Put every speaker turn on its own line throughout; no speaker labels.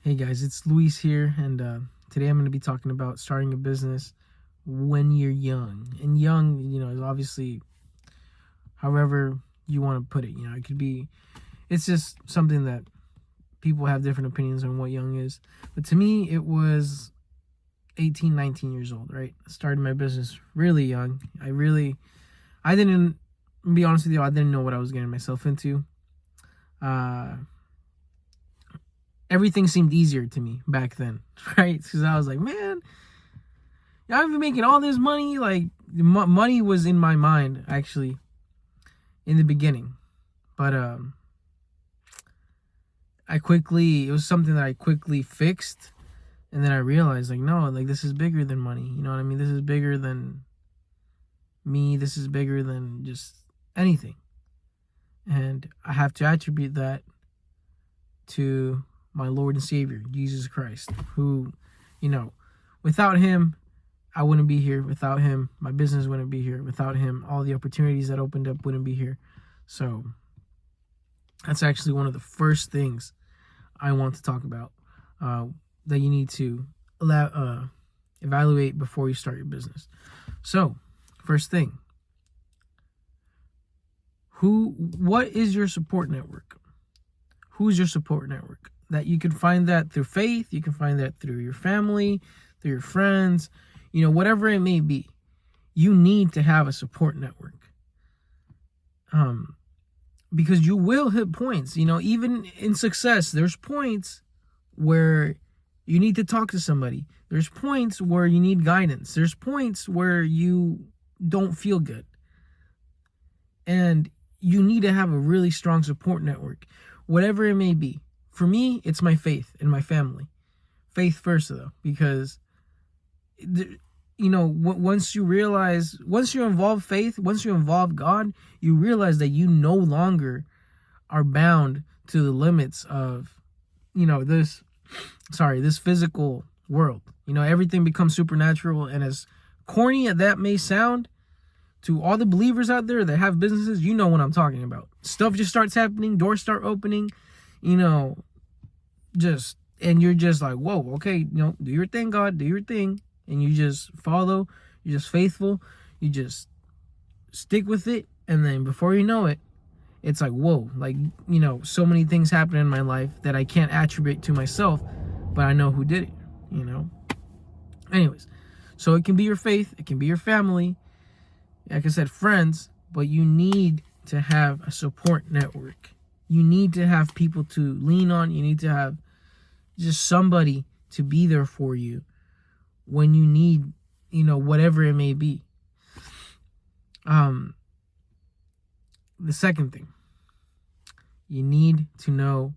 Hey guys, it's Luis here, and today I'm going to be talking about starting a business when you're young. And young, is obviously however you want to put it. It could be, it's just something that people have different opinions on what young is. But to me, it was 18, 19 years old, right? I started my business really young. I didn't, be honest with you, I didn't know what I was getting myself into. Everything seemed easier to me back then, right? Because I was like, man, I've been making all this money. Like, money was in my mind, actually, in the beginning. But it was something that I quickly fixed. And then I realized, like, no, like, this is bigger than money. You know what I mean? This is bigger than me. This is bigger than just anything. And I have to attribute that to my Lord and Savior, Jesus Christ, who, without him, I wouldn't be here. Without him, my business wouldn't be here. Without him, all the opportunities that opened up wouldn't be here. So that's actually one of the first things I want to talk about that you need to evaluate before you start your business. So, first thing, what is your support network? Who's your support network? That you can find that through faith, you can find that through your family, through your friends, whatever it may be. You need to have a support network. Because you will hit points, even in success, there's points where you need to talk to somebody. There's points where you need guidance. There's points where you don't feel good. And you need to have a really strong support network, whatever it may be. For me, it's my faith and my family. Faith first, though, because, once you involve faith, once you involve God, you realize that you no longer are bound to the limits of, this physical world. Everything becomes supernatural. And as corny as that may sound, to all the believers out there that have businesses, you know what I'm talking about. Stuff just starts happening, doors start opening, and you're just like, whoa, okay, do your thing, God, do your thing. And you just follow, you're just faithful, you just stick with it. And then before you know it, it's like, whoa, like, so many things happen in my life that I can't attribute to myself, but I know who did it, Anyways, so it can be your faith, it can be your family, like I said, friends, but you need to have a support network. You need to have people to lean on. You need to have just somebody to be there for you when you need, whatever it may be. The second thing, you need to know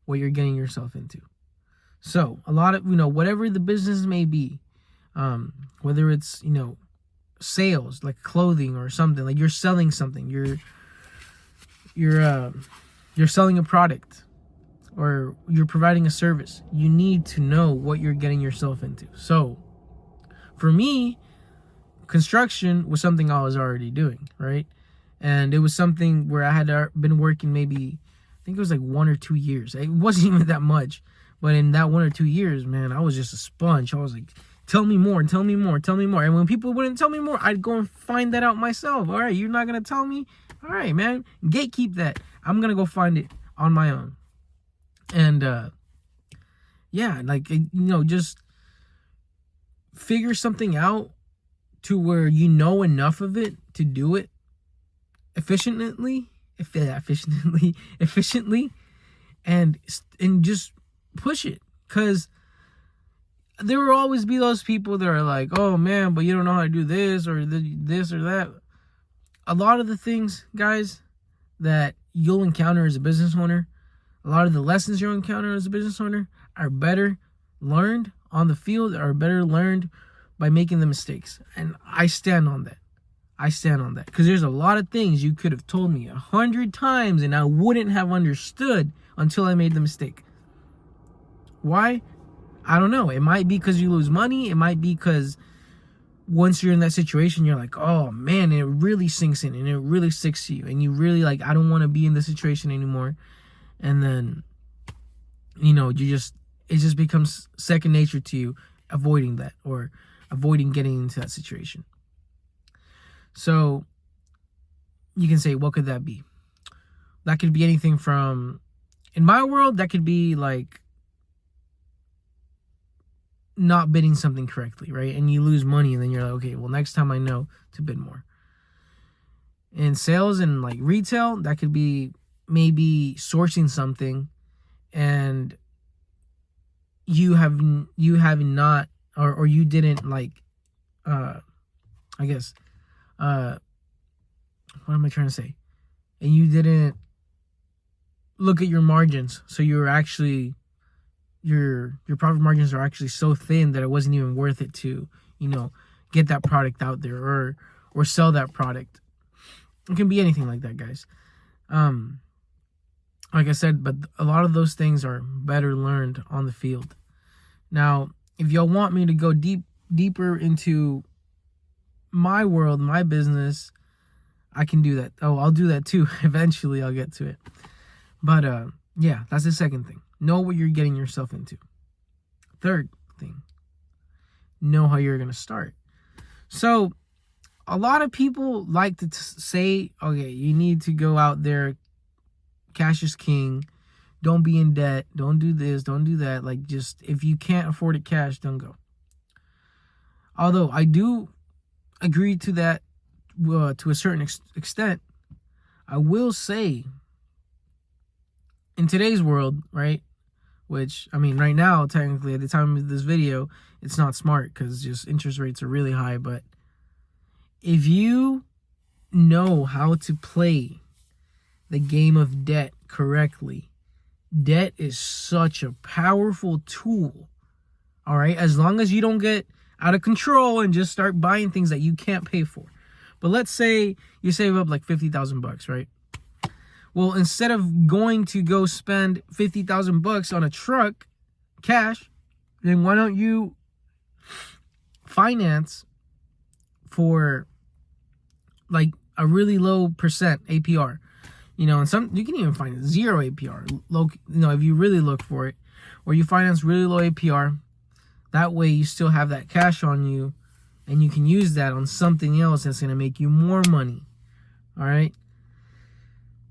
what you're getting yourself into. So a lot of, whatever the business may be, whether it's, sales, like clothing or something, like you're selling something, you're selling a product, or you're providing a service, you need to know what you're getting yourself into. So for me, construction was something I was already doing, right? And it was something where I had been working maybe, I think it was like 1 or 2 years. It wasn't even that much, but in that 1 or 2 years, man, I was just a sponge. I was like, tell me more, tell me more, tell me more. And when people wouldn't tell me more, I'd go and find that out myself. All right, you're not going to tell me? All right, man, gatekeep that. I'm going to go find it on my own. And, just figure something out to where you know enough of it to do it efficiently, and just push it. Because there will always be those people that are like, oh man, but you don't know how to do this or this or that. A lot of the things, guys, that you'll encounter as a business owner, a lot of the lessons you'll encounter as a business owner are better learned on the field, are better learned by making the mistakes. And I stand on that. Because there's a lot of things you could have told me 100 times and I wouldn't have understood until I made the mistake. Why? I don't know. It might be because you lose money. It might be because once you're in that situation, you're like, oh man, and it really sinks in and it really sticks to you. And you really like, I don't want to be in this situation anymore. And then, you just it just becomes second nature to you, avoiding that or avoiding getting into that situation. So you can say, what could that be? That could be anything from, in my world, that could be like not bidding something correctly, right? And you lose money, and then you're like, okay, well, next time I know to bid more. In sales and like retail, that could be maybe sourcing something and you have not, or you didn't like, I guess, what am I trying to say? And you didn't look at your margins. So you're actually, your profit margins are actually so thin that it wasn't even worth it to, get that product out there or sell that product. It can be anything like that, guys. Like I said, but a lot of those things are better learned on the field. Now, if y'all want me to go deeper into my world, my business, I can do that. Oh, I'll do that too. Eventually, I'll get to it. But yeah, that's the second thing. Know what you're getting yourself into. Third thing, know how you're going to start. So a lot of people like to say, okay, you need to go out there. Cash is king. Don't be in debt. Don't do this. Don't do that. Like, just, if you can't afford it cash, don't go. Although I do agree to that to a certain extent, I will say in today's world, right? Which, I mean, right now, technically, at the time of this video, it's not smart because just interest rates are really high. But if you know how to play the game of debt correctly, debt is such a powerful tool. All right, as long as you don't get out of control and just start buying things that you can't pay for. But let's say you save up like $50,000, right? Well, instead of going to go spend $50,000 on a truck, cash, then why don't you finance for like a really low percent APR? And some, you can even find zero APR, low, if you really look for it, or you finance really low APR. That way you still have that cash on you and you can use that on something else that's going to make you more money. All right.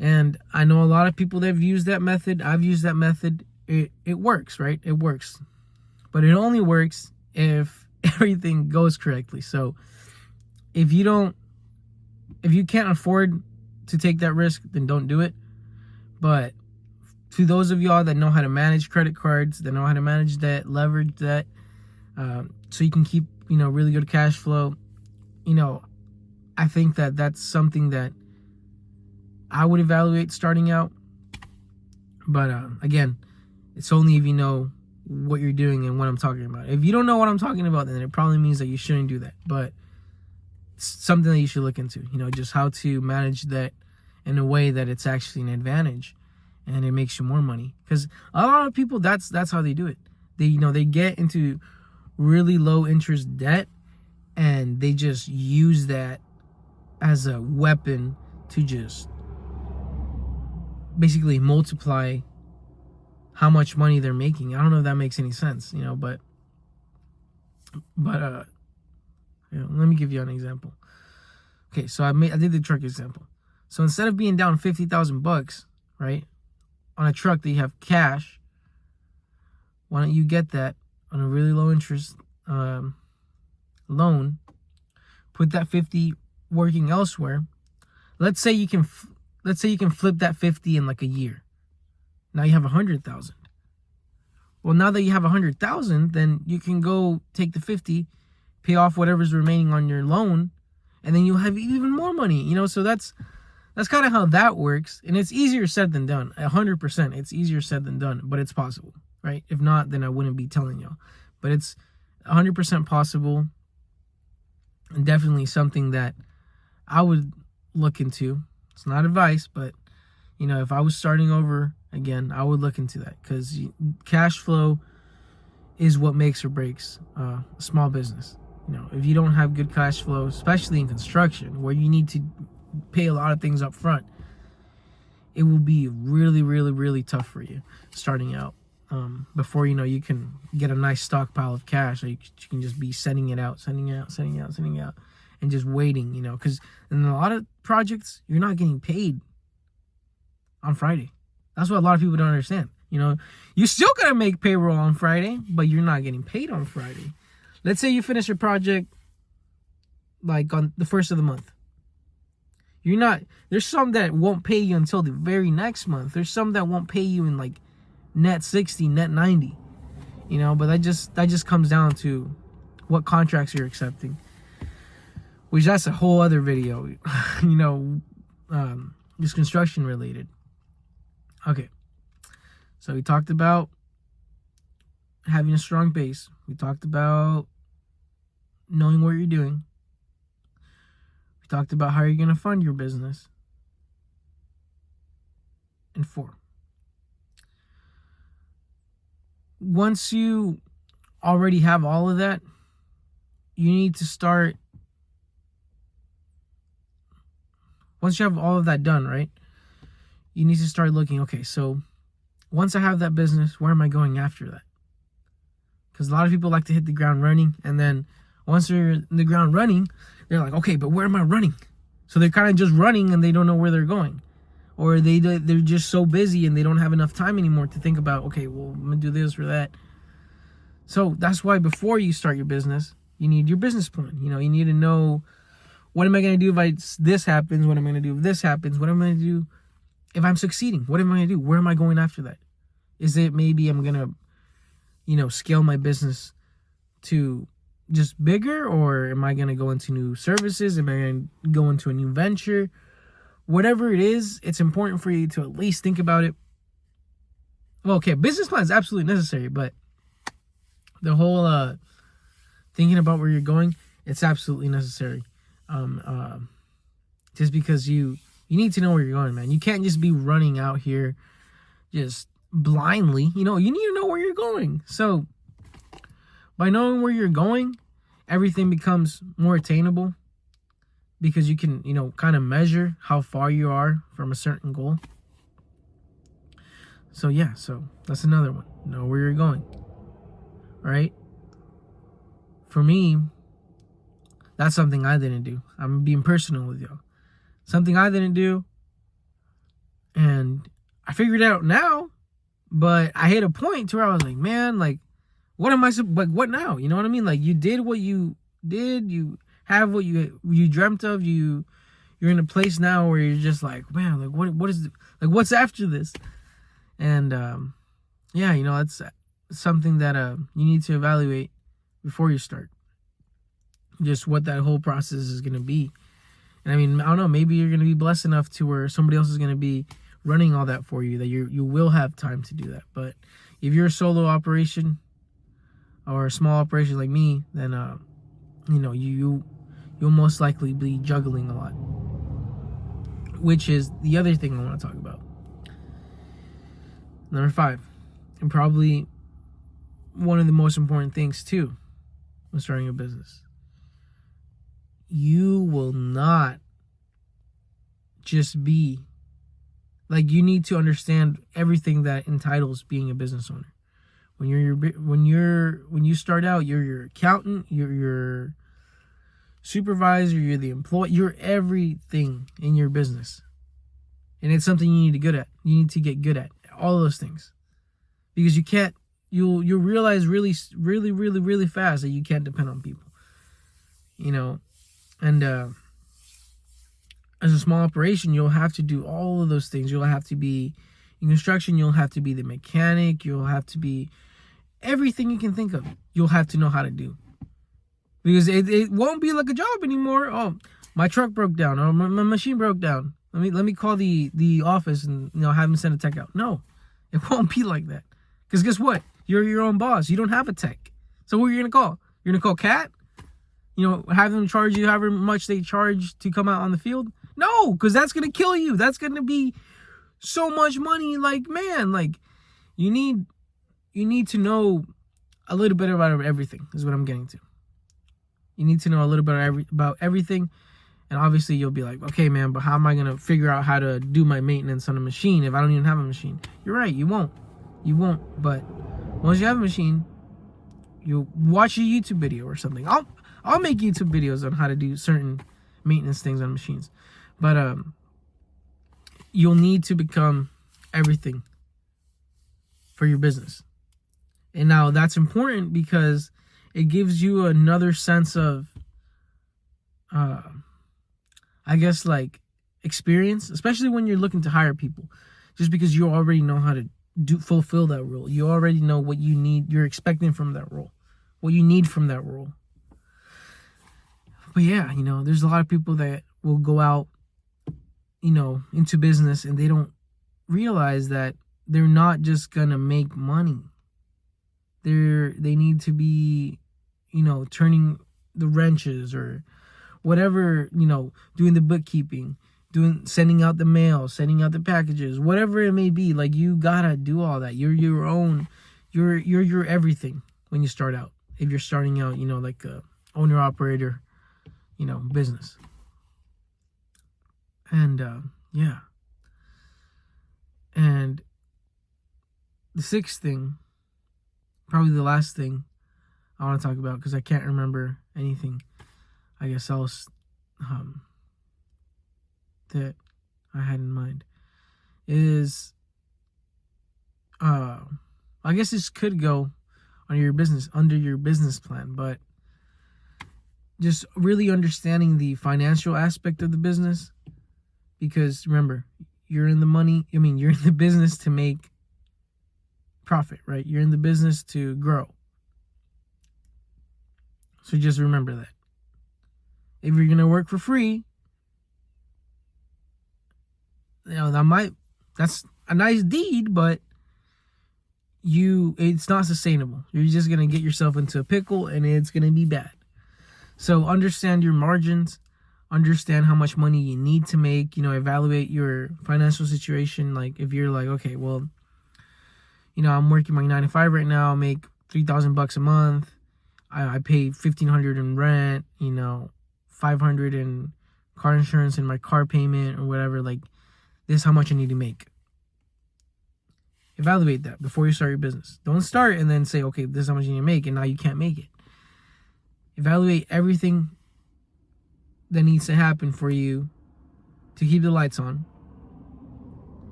And I know a lot of people that have used that method. I've used that method. It works, right? It works. But it only works if everything goes correctly. So if you can't afford to take that risk, then don't do it. But to those of y'all that know how to manage credit cards, that know how to manage debt, leverage debt, so you can keep, really good cash flow, I think that that's something that I would evaluate starting out. But again, it's only if you know what you're doing and what I'm talking about. If you don't know what I'm talking about, then it probably means that you shouldn't do that. But it's something that you should look into, just how to manage that in a way that it's actually an advantage and it makes you more money. Because a lot of people, that's how they do it. They get into really low interest debt and they just use that as a weapon to just basically multiply how much money they're making. I don't know if that makes any sense, but let me give you an example. Okay, so I did the truck example. So instead of being down $50,000, right, on a truck that you have cash, why don't you get that on a really low interest loan? Put that 50 working elsewhere. Let's say you can flip that 50 in like a year. Now you have 100,000. Well, now that you have 100,000, then you can go take the 50, pay off whatever's remaining on your loan, and then you'll have even more money. So that's kind of how that works. And it's easier said than done. 100%. It's easier said than done, but it's possible, right? If not, then I wouldn't be telling y'all. But it's 100% possible, and definitely something that I would look into. It's not advice, but if I was starting over again, I would look into that, because cash flow is what makes or breaks a small business. If you don't have good cash flow, especially in construction, where you need to pay a lot of things up front, it will be really, really, really tough for you starting out. before you can get a nice stockpile of cash, so you can just be sending out, and just waiting. Because in a lot of projects, you're not getting paid on Friday. That's what a lot of people don't understand. You still gotta make payroll on Friday, but you're not getting paid on Friday. Let's say you finish your project like on the first of the month. There's some that won't pay you until the very next month. There's some that won't pay you in like net 60, net 90. But that just comes down to what contracts you're accepting. Which that's a whole other video. Just construction related. Okay. So we talked about having a strong base. We talked about knowing what you're doing. We talked about how you're going to fund your business. And 4. Once you already have all of that, you need to start. Once you have all of that done, right? You need to start looking, okay, so once I have that business, where am I going after that? Because a lot of people like to hit the ground running, and then once they're in the ground running, they're like, okay, but where am I running? So they're kind of just running and they don't know where they're going. Or they're just so busy and they don't have enough time anymore to think about, okay, well, I'm going to do this or that. So that's why before you start your business, you need your business plan. You need to know, what am I going to do if this happens? What am I going to do if this happens? What am I going to do if I'm succeeding? What am I going to do? Where am I going after that? Is it maybe I'm going to, scale my business to just bigger? Or am I going to go into new services? Am I going to go into a new venture? Whatever it is, it's important for you to at least think about it. Well, okay, business plan is absolutely necessary, but the whole thinking about where you're going, it's absolutely necessary. Just because you need to know where you're going, man. You can't just be running out here just blindly. You need to know where you're going. So by knowing where you're going, everything becomes more attainable, because you can, kind of measure how far you are from a certain goal. So yeah, that's another one. Know where you're going. All right? For me, that's something I didn't do. I'm being personal with y'all. Something I didn't do, and I figured it out now, but I hit a point where I was like, man, like, what am I, like, what now? You know what I mean? Like, you did what you did, you have what you dreamt of, you're in a place now where you're just like, man, like, what is, like, what's after this? And, yeah, that's something that, you need to evaluate before you start. Just what that whole process is going to be. And I mean, I don't know, maybe you're going to be blessed enough to where somebody else is going to be running all that for you, that you will have time to do that. But if you're a solo operation or a small operation like me, then, you'll most likely be juggling a lot. Which is the other thing I want to talk about. Number 5, and probably one of the most important things too when starting a business. You will not just be like, you need to understand everything that entitles being a business owner. When you start out, you're your accountant, you're your supervisor, you're the employee, you're everything in your business. And it's something you need to get good at all those things, because you'll realize really, really, really, really fast that you can't depend on people. And as a small operation, you'll have to do all of those things. You'll have to be in construction. You'll have to be the mechanic. You'll have to be everything you can think of. You'll have to know how to do, because it won't be like a job anymore. Oh, my truck broke down, or my machine broke down. Let me call the office and have them send a tech out. No, it won't be like that. Because guess what? You're your own boss. You don't have a tech. So who are you gonna call? You're gonna call Cat? Have them charge you however much they charge to come out on the field? No, because that's going to kill you. That's going to be so much money. Like, man, like, you need to know a little bit about everything is what I'm getting to. You need to know a little bit about everything. And obviously you'll be like, okay, man, but how am I going to figure out how to do my maintenance on a machine if I don't even have a machine? You're right, you won't. You won't. But once you have a machine, you'll watch a YouTube video or something. I'll make YouTube videos on how to do certain maintenance things on machines. But you'll need to become everything for your business. And now that's important because it gives you another sense of I guess like experience, especially when you're looking to hire people, just because you already know how to fulfill that role. You already know what you need, you're expecting from that role, what you need from that role. But yeah, there's a lot of people that will go out, into business, and they don't realize that they're not just gonna make money. They need to be, turning the wrenches or whatever, doing the bookkeeping, sending out the mail, sending out the packages, whatever it may be. Like, you gotta do all that. You're your everything when you start out. If you're starting out, like a owner operator, business. And yeah. And the sixth thing, probably the last thing I want to talk about, because I can't remember anything, I guess, else that I had in mind, is I guess this could go under your business plan, but just really understanding the financial aspect of the business. Because remember, you're in the business to make profit, right? You're in the business to grow. So just remember that. If you're going to work for free, that's a nice deed, but it's not sustainable. You're just going to get yourself into a pickle, and it's going to be bad. So understand your margins, understand how much money you need to make, evaluate your financial situation. Like, if you're like, okay, well, I'm working my 9 to 5 right now, I make $3,000 a month. I pay $1,500 in rent, $500 in car insurance and my car payment or whatever. Like, this is how much I need to make. Evaluate that before you start your business. Don't start and then say, okay, this is how much you need to make, and now you can't make it. Evaluate everything that needs to happen for you to keep the lights on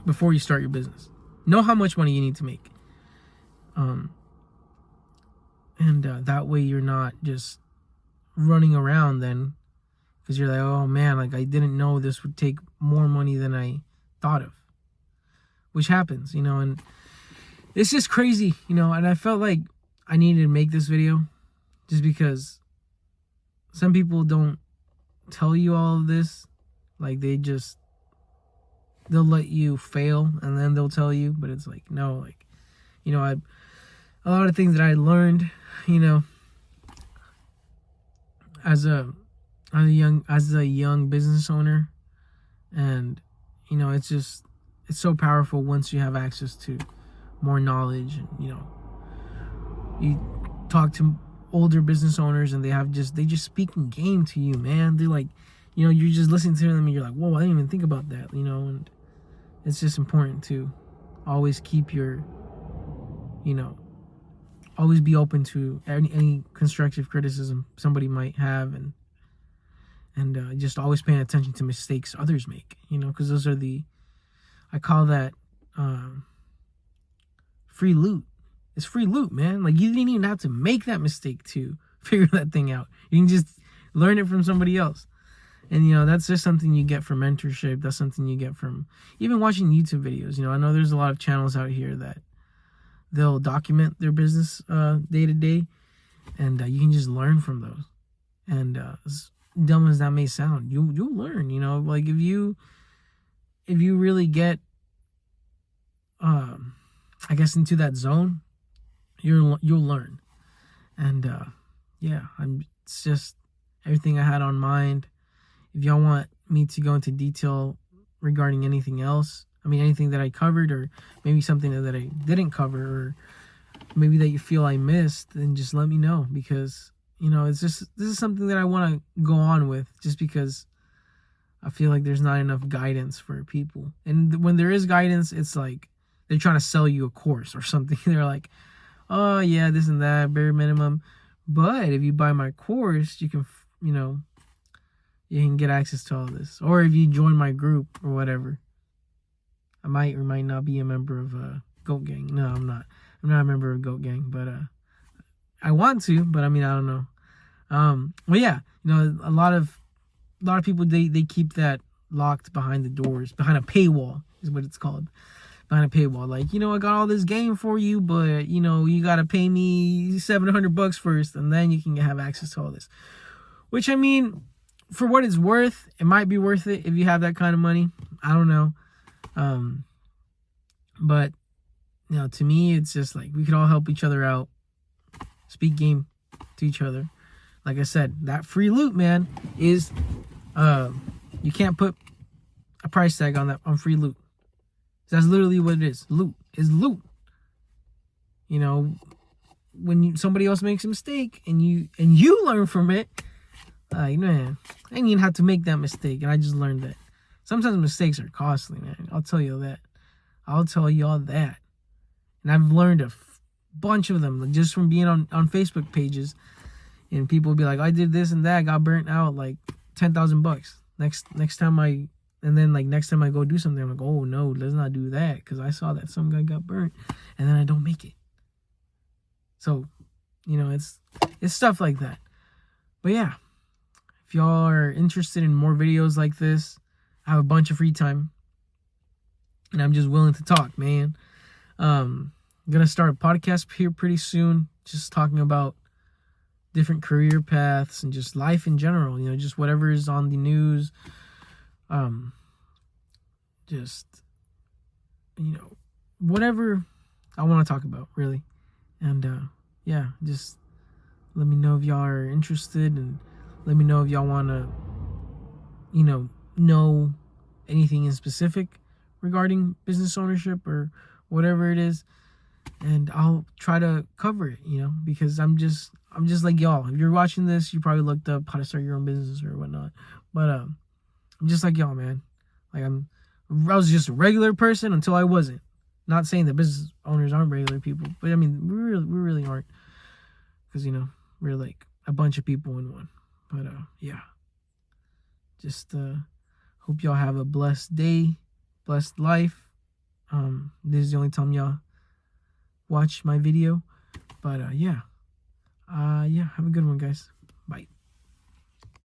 before you start your business. Know how much money you need to make. And that way you're not just running around then, because you're like, oh man, like, I didn't know this would take more money than I thought of, which happens, and it's just crazy, and I felt like I needed to make this video just because some people don't tell you all of this. Like, they'll let you fail and then they'll tell you, but it's like, no, like, a lot of things that I learned, as a young business owner, and it's so powerful once you have access to more knowledge, and you talk to older business owners, and they just speak in game to you, man. They're like, you're just listening to them and you're like, whoa, I didn't even think about that, and it's just important to always keep your, always be open to any constructive criticism somebody might have, and just always paying attention to mistakes others make, because those are I call that free loot. It's free loot, man. Like, you didn't even have to make that mistake to figure that thing out. You can just learn it from somebody else. And, that's just something you get from mentorship. That's something you get from even watching YouTube videos. I know there's a lot of channels out here that they'll document their business day to day, and you can just learn from those. And as dumb as that may sound, you'll learn. Like, if you really get, I guess, into that zone, you'll learn. And yeah, it's just everything I had on mind. If y'all want me to go into detail regarding anything else, anything that I covered, or maybe something that I didn't cover, or maybe that you feel I missed, then just let me know, because this is something that I want to go on with, just because I feel like there's not enough guidance for people. And when there is guidance, it's like they're trying to sell you a course or something. They're like, oh yeah, this and that, bare minimum. But if you buy my course, you can, you know, you can get access to all this. Or if you join my group or whatever. I might or might not be a member of Goat Gang. No, I'm not. I'm not a member of Goat Gang, but I want to, but I mean, I don't know. Well, yeah, you know, a lot of people, they keep that locked behind the doors, behind a paywall is what it's called. Behind a paywall. Like, you know, I got all this game for you, but, you know, you got to pay me $700 first, and then you can have access to all this. Which, I mean, for what it's worth, it might be worth it if you have that kind of money. I don't know. But, you know, to me, it's just like we could all help each other out. Speak game to each other. Like I said, that free loot, man, is, you can't put a price tag on that, on free loot. That's literally what it is. Loot is loot. You know, when somebody else makes a mistake and you learn from it, man, I didn't even have to make that mistake, and I just learned that. Sometimes mistakes are costly, man. I'll tell you that. I'll tell y'all that. And I've learned a bunch of them, like, just from being on Facebook pages, and people will be like, I did this and that, got burnt out like $10,000. Next time I go do something, I'm like, oh no, let's not do that, because I saw that some guy got burnt, and then I don't make it. So, you know, it's stuff like that. But yeah, if y'all are interested in more videos like this, I have a bunch of free time, and I'm just willing to talk, man. I'm gonna start a podcast here pretty soon, just talking about different career paths and just life in general, you know, just whatever is on the news. Just, you know, whatever I want to talk about, really. And yeah, just let me know if y'all are interested, and let me know if y'all want to, you know anything in specific regarding business ownership or whatever it is, and I'll try to cover it, you know, because I'm just like y'all. If you're watching this, you probably looked up how to start your own business or whatnot, but I'm just like y'all, man. Like, I was just a regular person until I wasn't. Not saying that business owners aren't regular people, but I mean, we really aren't, because, you know, we're like a bunch of people in one. But yeah, just hope y'all have a blessed day, blessed life. This is the only time y'all watch my video, but yeah, have a good one, guys. Bye.